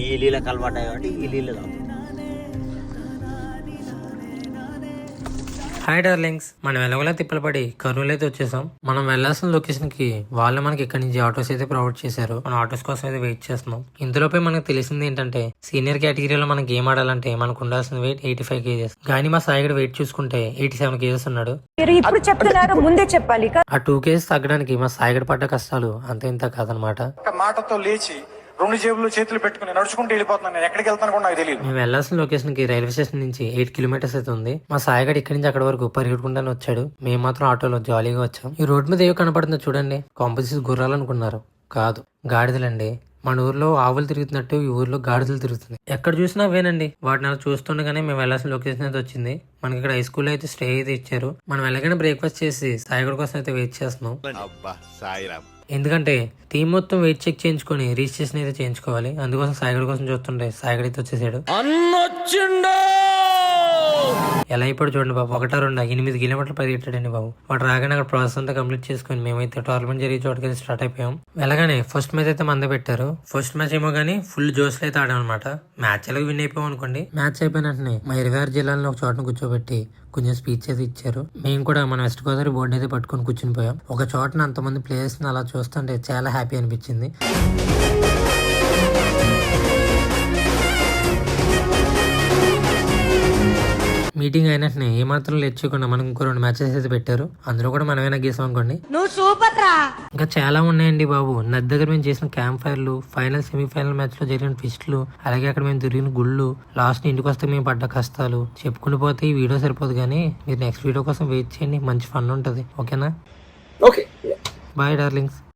ఈ ఇల్లీలకు అలవాటు కాబట్టి ఈ ఇల్లు తాగుతాం. హాయ్ డార్లింగ్స్, మనం ఎలాగోలా తిప్పలు పడి కర్నూలు అయితే వచ్చేసాం. మనం వెళ్లాల్సిన లొకేషన్ కి వాళ్ళు మనకి ఇక్కడ నుంచి ఆటోస్ అయితే ప్రొవైడ్ చేశారు. మనం ఆటోస్ కోసం అయితే వెయిట్ చేస్తున్నాం. ఇందులోపై మనకు తెలిసింది ఏంటంటే సీనియర్ కేటగిరీలో మనం గేమ్ ఆడాలంటే మనకు ఉండాల్సిన వెయిట్ 85 కేజెస్. కానీ మా సాయిగడ వెయిట్ చూసుకుంటే 87 కేజెస్ ఉన్నాడు. ఇప్పుడు చెప్తున్నారు, ముందే చెప్పాలి. ఆ 2 కేజెస్ తగ్గడానికి మా సాయిగడ పడ్డ కష్టాలు అంత ఇంత కాదనమాట. మాటతో లేచి 2 జేబుల్లో చేతులు పెట్టుకుని నడుచుకుంటూ వెళ్ళిపోతున్నాను. నేను ఎక్కడికి వెళ్తాను కూడా నాకు తెలియదు. మేము వెళ్లాల్సిన లొకేషన్ కి రైల్వే స్టేషన్ నుంచి 8 కిలోమీటర్స్ అయితే ఉంది. మా సాయిగడ ఇక్కడి నుంచి అక్కడ వరకు పరిగెట్టుకుంటానే వచ్చాడు. మేము మాత్రం ఆటోలో జాలీగా వచ్చాం. ఈ రోడ్ మీద ఏవో కనపడుతుందో చూడండి. కాంపోజిట్ గుర్రాలు అనుకున్నారు, కాదు గాడిదలండి. మన ఊర్లో ఆవులు తిరుగుతున్నట్టు ఈ ఊర్లో గాడిదలు తిరుగుతున్నాయి. ఎక్కడ చూసినా వేనండి. వాటిని అలా చూస్తుండగానే మేము వెళ్లాల్సిన లొకేషన్ అయితే వచ్చింది. మనకి ఇక్కడ హై స్కూల్ అయితే స్టే అయితే ఇచ్చారు. మనం వెళ్ళగానే బ్రేక్ఫాస్ట్ చేసి సాయిగడ కోసం అయితే వెయిట్ చేస్తున్నాం. ఎందుకంటే టీమ్ మొత్తం వెయిట్ చెక్ చేయించుకొని రిజిస్ట్రేషన్ అయితే చేయించుకోవాలి. అందుకోసం సాయిగడ కోసం చూస్తుంటే సాయిగడ అయితే వచ్చేసాడు. ఎలా అయిపోయాడు చూడండి బాబు. 8 కిలోమీటర్లు పరిగెట్టాడండి బాబు. వాడు రాగానే అక్కడ ప్రాసెస్ అంతా కంప్లీట్ చేసుకుని మేమైతే టోర్నమెంట్ జరిగే చోటుకి స్టార్ట్ అయిపోయాం. వెళ్ళగానే ఫస్ట్ మ్యాచ్ అయితే మందే పెట్టారు. ఫస్ట్ మ్యాచ్ ఏమో గానీ ఫుల్ జోస్ అయితే ఆడాం అనమాట. మ్యాచ్ ఎలాగో విన్ అయిపోయాం అనుకోండి. మ్యాచ్ అయిపోయిన వెంటనే మా 26 జిల్లాలో ఒక చోటను కూర్చోబెట్టి కొంచెం స్పీచ్ అయితే ఇచ్చారు. మేము కూడా మన వెస్ట్ గోదావరి బోర్డు అయితే పట్టుకొని కూర్చుని పోయాం. ఒక చోటన అంతమంది ప్లేయర్స్ ని అలా చూస్తుంటే చాలా హ్యాపీ అనిపించింది. మీటింగ్ అయినట్టునే ఏమాత్రం లేచకుండా మనకు ఇంకో 2 మ్యాచెస్ అయితే పెట్టారు. అందులో కూడా మనమేనా గీసాం అనుకోండి. ఇంకా చాలా ఉన్నాయండి బాబు. నది దగ్గర మేము చేసిన క్యాంప్ ఫైర్లు, ఫైనల్ సెమీఫైనల్ మ్యాచ్ లో జరిగిన ట్విస్టులు, అలాగే అక్కడ మేము తిరిగిన గుళ్ళు, లాస్ట్ ఇంటికి వస్తే మేము పడ్డ కష్టాలు చెప్పుకుని పోతే ఈ వీడియో సరిపోదు. కానీ మీరు నెక్స్ట్ వీడియో కోసం వెయిట్ చేయండి. మంచి ఫన్ ఉంటది. ఓకేనా? Okay, bye darlings.